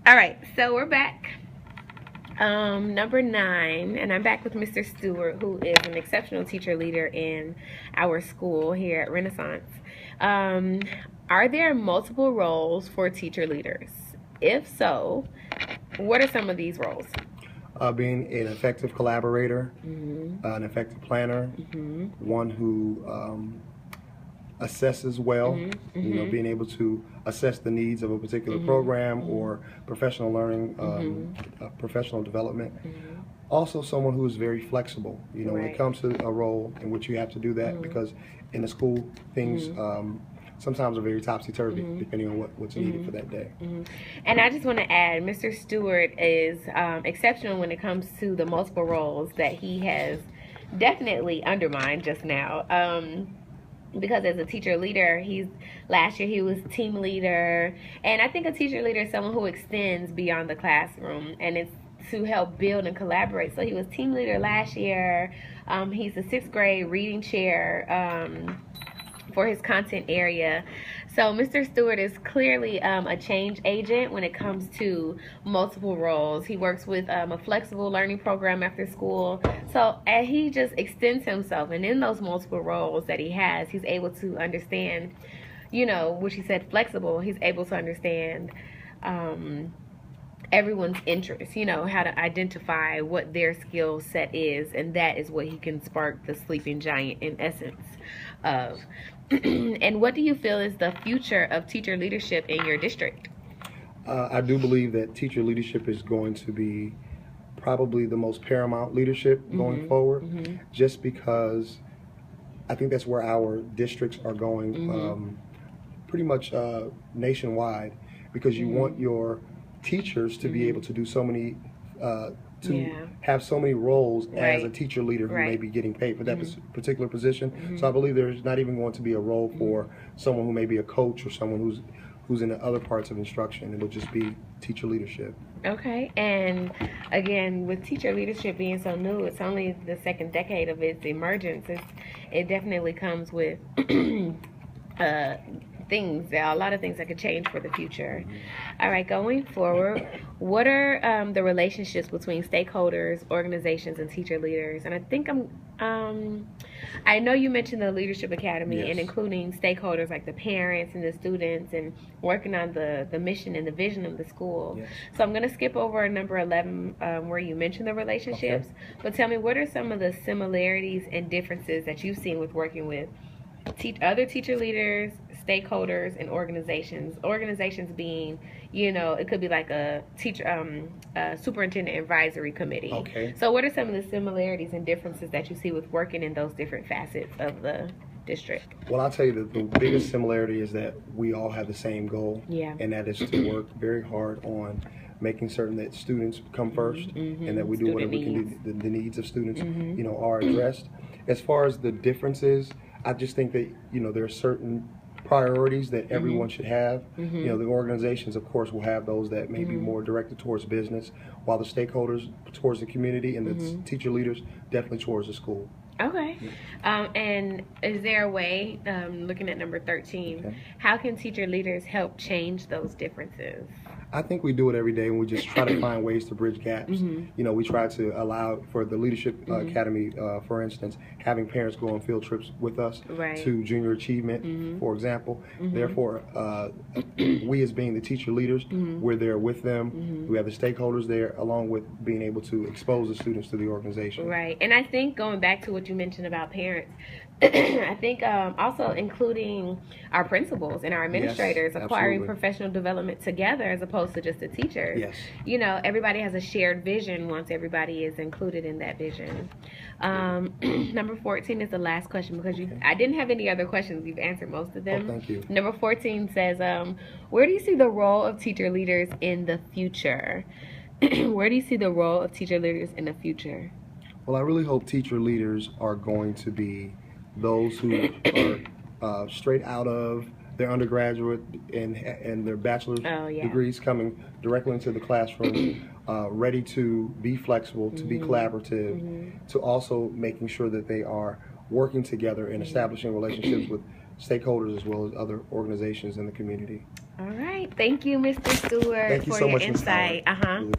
All right, so we're back. Number 9, and I'm back with Mr. Stewart, who is an exceptional teacher leader in our school here at Renaissance. Are there multiple roles for teacher leaders? If so, what are some of these roles? Being an effective collaborator, an effective planner, one who assesses well, being able to assess the needs of a particular program or professional learning, professional development. Also someone who is very flexible, when it comes to a role in which you have to do that, because in the school things sometimes are very topsy-turvy depending on what's needed for that day. And I just want to add, Mr. Stewart is exceptional when it comes to the multiple roles that he has definitely undermined just now. Because as a teacher leader, last year he was team leader, and I think a teacher leader is someone who extends beyond the classroom, and it's to help build and collaborate. So he was team leader last year. He's the 6th grade reading chair for his content area. So Mr. Stewart is clearly a change agent when it comes to multiple roles. He works with a flexible learning program after school. So he just extends himself, and in those multiple roles that he has, he's able to understand, which he said flexible, he's able to understand everyone's interests, how to identify what their skill set is, and that is what he can spark the sleeping giant in essence of. And what do you feel is the future of teacher leadership in your district? I do believe that teacher leadership is going to be probably the most paramount leadership going forward, just because I think that's where our districts are going pretty much nationwide, because you want your teachers to be able to do so many have so many roles as a teacher leader who may be getting paid for that particular position. So I believe there's not even going to be a role for someone who may be a coach or someone who's in the other parts of instruction. It'll just be teacher leadership. Okay, and again, with teacher leadership being so new, it's only the 2nd decade of its emergence. It definitely comes with a lot of things that could change for the future. All right, going forward, what are the relationships between stakeholders, organizations, and teacher leaders? And I think I know you mentioned the Leadership Academy and including stakeholders like the parents and the students, and working on the mission and the vision of the school. So I'm going to skip over number 11 where you mentioned the relationships. But tell me, what are some of the similarities and differences that you've seen with working with other teacher leaders, stakeholders, and organizations? Organizations being, it could be like a teacher, superintendent advisory committee. Okay. So what are some of the similarities and differences that you see with working in those different facets of the district? Well, I'll tell you that the biggest similarity is that we all have the same goal, and that is to work very hard on making certain that students come first, and that we do whatever we can do. The needs of students, are addressed. As far as the differences, I just think that there are certain priorities that everyone should have. The organizations, of course, will have those that may be more directed towards business, while the stakeholders towards the community, and the teacher leaders definitely towards the school. Okay. And is there a way, looking at number 13, how can teacher leaders help change those differences? I think we do it every day, and we just try to find ways to bridge gaps. We try to allow for the Leadership Academy, for instance, having parents go on field trips with us to junior achievement, for example. Therefore, we as being the teacher leaders, we're there with them. We have the stakeholders there, along with being able to expose the students to the organization. Right. And I think going back to what you mentioned about parents, I think also including our principals and our administrators, acquiring professional development together as opposed to just the teachers. Everybody has a shared vision once everybody is included in that vision. Number 14 is the last question, because I didn't have any other questions. You've answered most of them. Oh, thank you. Number 14 says, where do you see the role of teacher leaders in the future? Where do you see the role of teacher leaders in the future? Well, I really hope teacher leaders are going to be those who are straight out of their undergraduate and their bachelor's degrees, coming directly into the classroom, ready to be flexible, to be collaborative, to also making sure that they are working together and establishing relationships with stakeholders as well as other organizations in the community. All right. Thank you, Mr. Stewart, Thank you for so your much, Ms. insight. Howard.